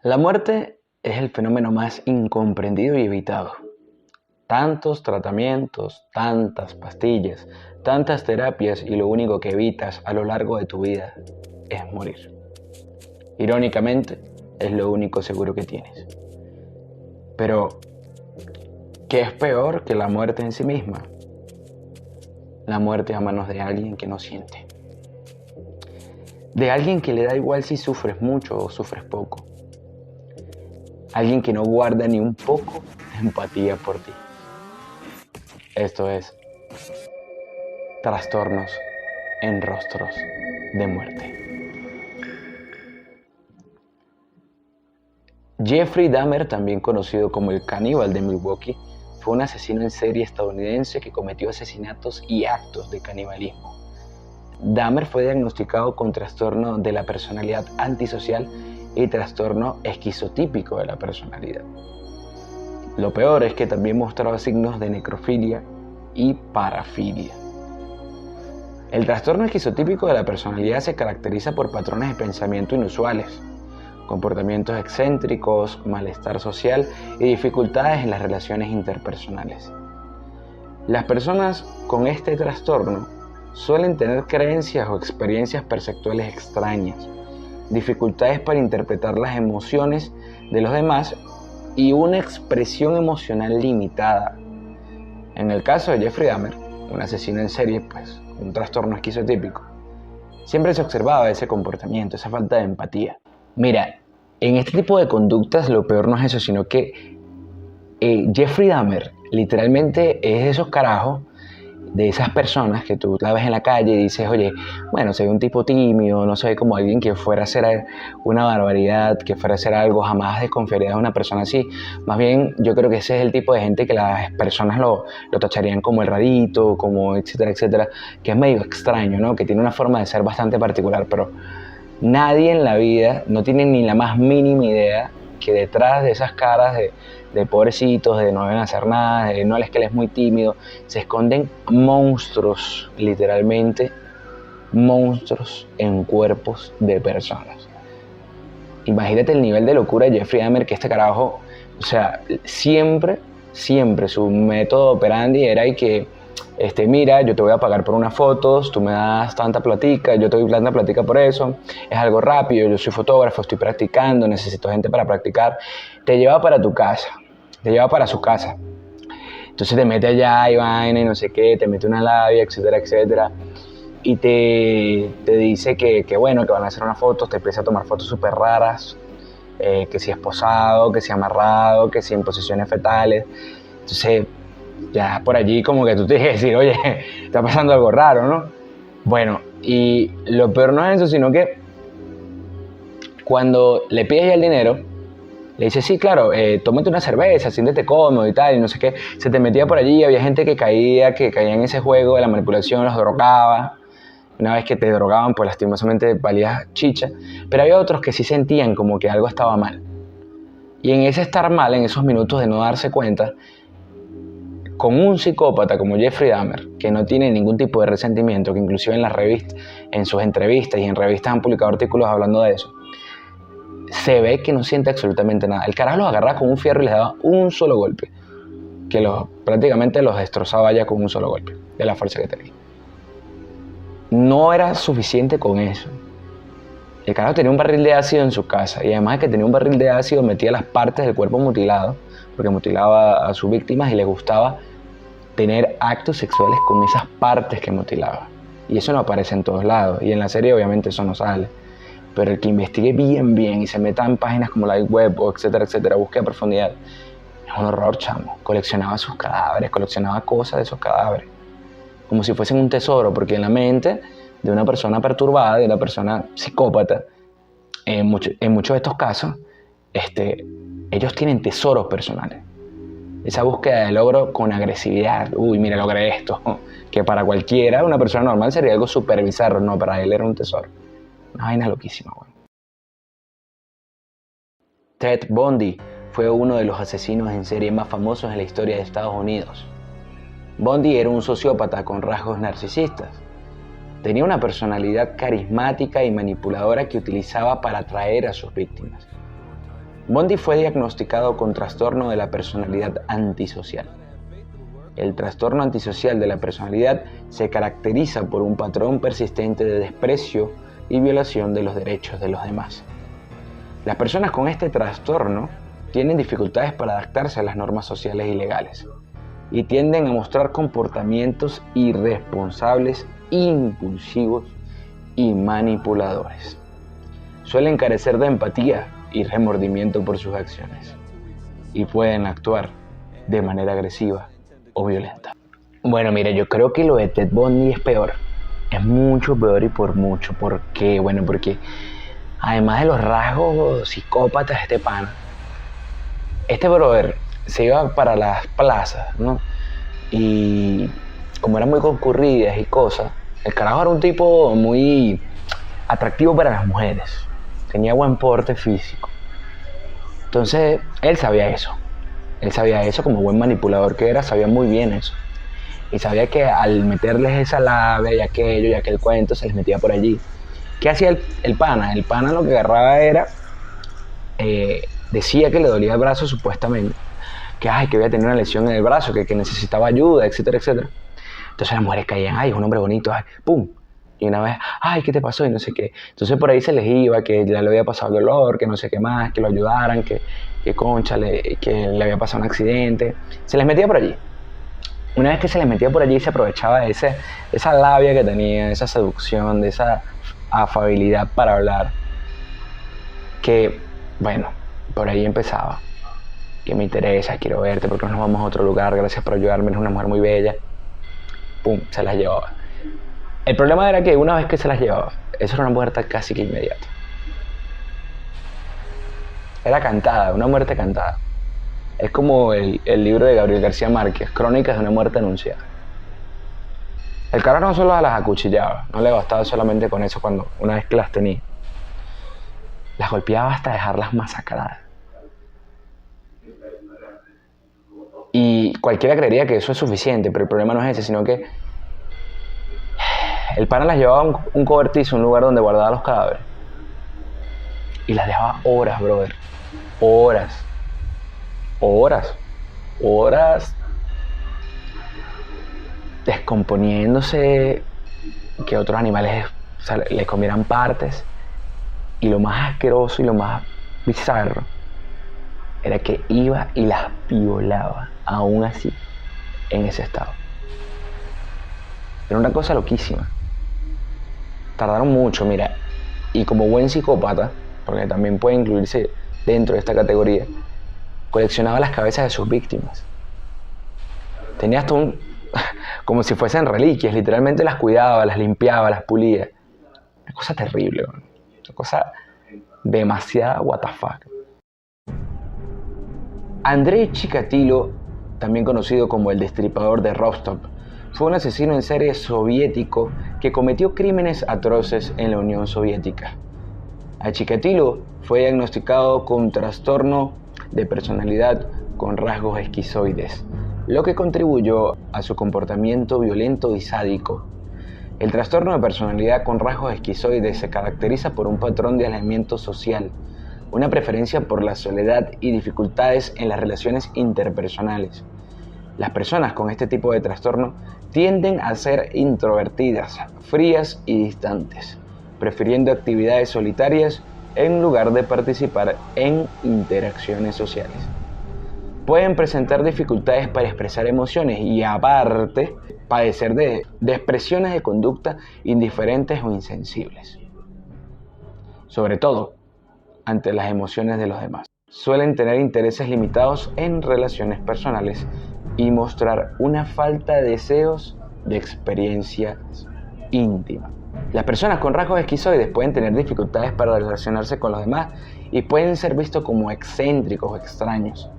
La muerte es el fenómeno más incomprendido y evitado. Tantos tratamientos, tantas pastillas, tantas terapias y lo único que evitas a lo largo de tu vida es morir. Irónicamente, es lo único seguro que tienes. Pero, ¿qué es peor que la muerte en sí misma? La muerte a manos de alguien que no siente. De alguien que le da igual si sufres mucho o sufres poco. Alguien que no guarda ni un poco de empatía por ti. Esto es Trastornos en Rostros de Muerte. Jeffrey Dahmer, también conocido como el caníbal de Milwaukee, fue un asesino en serie estadounidense que cometió asesinatos y actos de canibalismo. Dahmer fue diagnosticado con trastorno de la personalidad antisocial y trastorno esquizotípico de la personalidad. Lo peor es que también mostraba signos de necrofilia y parafilia. El trastorno esquizotípico de la personalidad se caracteriza por patrones de pensamiento inusuales, comportamientos excéntricos, malestar social y dificultades en las relaciones interpersonales. Las personas con este trastorno suelen tener creencias o experiencias perceptuales extrañas, dificultades para interpretar las emociones de los demás y una expresión emocional limitada. En el caso de Jeffrey Dahmer, un asesino en serie, un trastorno esquizotípico, siempre se observaba ese comportamiento, esa falta de empatía. Mira, en este tipo de conductas lo peor no es eso, sino que Jeffrey Dahmer literalmente es de esos carajos, de esas personas que tú la ves en la calle y dices, oye, bueno, se ve un tipo tímido, no se ve como alguien que fuera a hacer una barbaridad, que fuera a hacer algo, jamás desconfiaría de una persona así. Más bien, yo creo que ese es el tipo de gente que las personas lo tacharían como el rarito, como etcétera, etcétera, que es medio extraño, ¿no? Que tiene una forma de ser bastante particular, pero nadie en la vida no tiene ni la más mínima idea que detrás de esas caras de pobrecitos, de no deben hacer nada, de no, es que él es muy tímido, se esconden monstruos, literalmente, monstruos en cuerpos de personas. Imagínate el nivel de locura de Jeffrey Dahmer, que este carajo, o sea, siempre su método operandi era y que, mira, yo te voy a pagar por unas fotos, tú me das tanta platica, yo te doy tanta platica por eso, es algo rápido, yo soy fotógrafo, estoy practicando, necesito gente para practicar, te lleva para tu casa, te lleva para su casa, entonces te mete allá y vaina y no sé qué, te mete una labia, etcétera, etcétera, y te dice que bueno, que van a hacer unas fotos, te empieza a tomar fotos súper raras, que si esposado, que si amarrado, que si en posiciones fetales, entonces ya por allí como que tú te tienes que decir, oye, está pasando algo raro, ¿no? Bueno, y lo peor no es eso, sino que cuando le pides ya el dinero, le dices, sí, claro, tómate una cerveza, siéntete cómodo y tal, y no sé qué, se te metía por allí, había gente que caía en ese juego de la manipulación, los drogaba. Una vez que te drogaban, pues lastimosamente valías chicha, pero había otros que sí sentían como que algo estaba mal. Y en ese estar mal, en esos minutos de no darse cuenta, con un psicópata como Jeffrey Dahmer, que no tiene ningún tipo de resentimiento, que inclusive en las revistas, en sus entrevistas y en revistas han publicado artículos hablando de eso, se ve que no siente absolutamente nada. El carajo los agarraba con un fierro y les daba un solo golpe, que prácticamente los destrozaba ya con un solo golpe, de la fuerza que tenía. No era suficiente con eso. El carajo tenía un barril de ácido en su casa, y además de que tenía un barril de ácido, metía las partes del cuerpo mutilado, porque mutilaba a sus víctimas y le gustaba tener actos sexuales con esas partes que mutilaba. Y eso no aparece en todos lados, y en la serie obviamente eso no sale. Pero el que investigue bien y se meta en páginas como la web o etcétera, etcétera, busque a profundidad, es un horror, chamo. Coleccionaba sus cadáveres, coleccionaba cosas de esos cadáveres, como si fuesen un tesoro, porque en la mente de una persona perturbada, de una persona psicópata, en muchos de estos casos, ellos tienen tesoros personales. Esa búsqueda de logro con agresividad, uy, mira, logré esto, que para cualquiera, una persona normal, sería algo súper bizarro, no, para él era un tesoro. Una vaina loquísima, güey. Ted Bundy fue uno de los asesinos en serie más famosos en la historia de Estados Unidos. Bundy era un sociópata con rasgos narcisistas. Tenía una personalidad carismática y manipuladora que utilizaba para atraer a sus víctimas. Bundy fue diagnosticado con trastorno de la personalidad antisocial. El trastorno antisocial de la personalidad se caracteriza por un patrón persistente de desprecio y violación de los derechos de los demás. Las personas con este trastorno tienen dificultades para adaptarse a las normas sociales y legales y tienden a mostrar comportamientos irresponsables, impulsivos y manipuladores. Suelen carecer de empatía y remordimiento por sus acciones y pueden actuar de manera agresiva o violenta. Bueno, mire, yo creo que lo de Ted Bundy es peor. Es mucho peor y por mucho. ¿Por qué? Bueno, porque además de los rasgos psicópatas de este pana, este brother se iba para las plazas, ¿no? Y como eran muy concurridas y cosas, el carajo era un tipo muy atractivo para las mujeres. Tenía buen porte físico. Entonces, él sabía eso. Él sabía eso, como buen manipulador que era, sabía muy bien eso. Y sabía que al meterles esa labia y aquello y aquel cuento, se les metía por allí. ¿Qué hacía el pana? El pana lo que agarraba era, decía que le dolía el brazo supuestamente, que había tenido una lesión en el brazo, que necesitaba ayuda, etcétera, etcétera. Entonces las mujeres caían, ay, es un hombre bonito, ay, pum. Y una vez, ay, ¿qué te pasó? Y no sé qué. Entonces por ahí se les iba, que ya le había pasado el dolor, que no sé qué más, que lo ayudaran, que que le había pasado un accidente. Se les metía por allí. Una vez que se les metía por allí, se aprovechaba de esa labia que tenía, de esa seducción, de esa afabilidad para hablar. Que, bueno, por ahí empezaba. Que me interesa, quiero verte, porque nos vamos a otro lugar, gracias por ayudarme, eres una mujer muy bella. Pum, se las llevaba. El problema era que una vez que se las llevaba, eso era una muerte casi que inmediata. Era cantada, una muerte cantada. Es como el libro de Gabriel García Márquez, Crónicas de una muerte anunciada. El carajo no solo las acuchillaba, no le bastaba solamente con eso cuando una vez que las tenía. Las golpeaba hasta dejarlas masacradas. Y cualquiera creería que eso es suficiente, pero el problema no es ese, sino que el pana las llevaba a un cobertizo, un lugar donde guardaba los cadáveres. Y las dejaba horas, brother. Horas. Descomponiéndose, que otros animales le comieran partes. Y lo más asqueroso y lo más bizarro era que iba y las violaba, aún así, en ese estado. Era una cosa loquísima. Tardaron mucho, mira, y como buen psicópata, porque también puede incluirse dentro de esta categoría, coleccionaba las cabezas de sus víctimas. Tenía hasta como si fuesen reliquias, literalmente las cuidaba, las limpiaba, las pulía. Una cosa terrible, una cosa demasiada what the fuck. Andrei Chikatilo, también conocido como el Destripador de Rostov, fue un asesino en serie soviético que cometió crímenes atroces en la Unión Soviética. A Chikatilo fue diagnosticado con trastorno de personalidad con rasgos esquizoides, lo que contribuyó a su comportamiento violento y sádico. El trastorno de personalidad con rasgos esquizoides se caracteriza por un patrón de aislamiento social, una preferencia por la soledad y dificultades en las relaciones interpersonales. Las personas con este tipo de trastorno tienden a ser introvertidas, frías y distantes, prefiriendo actividades solitarias en lugar de participar en interacciones sociales. Pueden presentar dificultades para expresar emociones y, aparte, padecer de expresiones de conducta indiferentes o insensibles. Sobre todo, ante las emociones de los demás. Suelen tener intereses limitados en relaciones personales y mostrar una falta de deseos de experiencias íntimas. Las personas con rasgos esquizoides pueden tener dificultades para relacionarse con los demás y pueden ser vistos como excéntricos o extraños.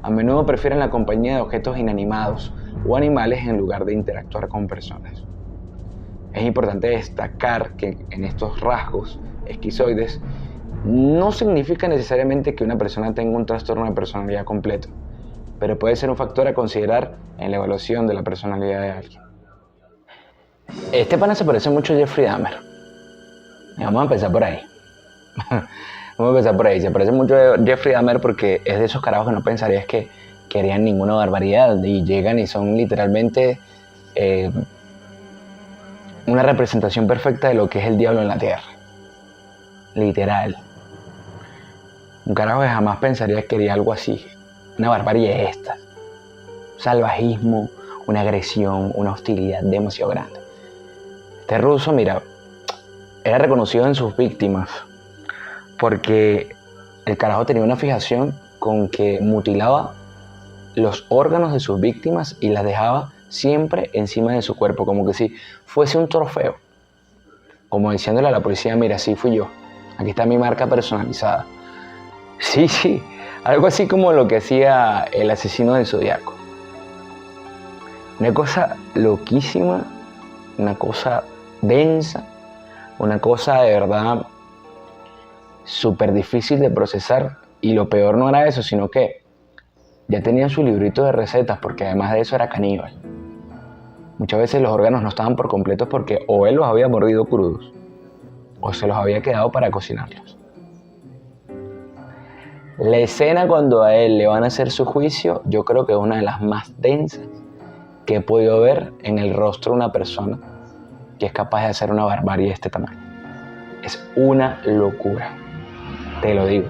A menudo prefieren la compañía de objetos inanimados o animales en lugar de interactuar con personas. Es importante destacar que en estos rasgos esquizoides no significa necesariamente que una persona tenga un trastorno de personalidad completo, pero puede ser un factor a considerar en la evaluación de la personalidad de alguien. Este pana se parece mucho a Jeffrey Dahmer. Y vamos a empezar por ahí. Vamos a empezar por ahí. Se parece mucho a Jeffrey Dahmer porque es de esos carajos que no pensarías que harían ninguna barbaridad y llegan y son literalmente una representación perfecta de lo que es el diablo en la tierra. Literal. Un carajo que jamás pensaría que haría algo así. Una barbarie esta. Salvajismo, una agresión, una hostilidad demasiado grande. Este ruso, mira, era reconocido en sus víctimas porque el carajo tenía una fijación con que mutilaba los órganos de sus víctimas y las dejaba siempre encima de su cuerpo, como que si fuese un trofeo. Como diciéndole a la policía, mira, sí fui yo. Aquí está mi marca personalizada. Sí, algo así como lo que hacía el asesino del Zodiaco. Una cosa loquísima, una cosa densa, una cosa de verdad súper difícil de procesar. Y lo peor no era eso, sino que ya tenían su librito de recetas, porque además de eso era caníbal. Muchas veces los órganos no estaban por completos porque o él los había mordido crudos o se los había quedado para cocinarlos. La escena cuando a él le van a hacer su juicio, yo creo que es una de las más densas que he podido ver en el rostro de una persona que es capaz de hacer una barbarie de este tamaño. Es una locura, te lo digo.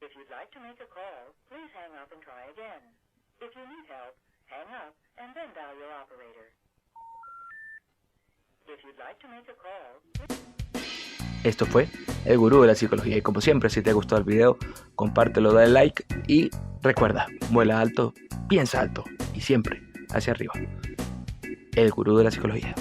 If you'd like to make a call, please hang up and try again. If you need help, hang up and then dial your operator. If you'd like to make a call, Esto fue El Gurú de la Psicología y como siempre, si te ha gustado el video, compártelo, dale like y recuerda, vuela alto, piensa alto y siempre hacia arriba. El Gurú de la Psicología.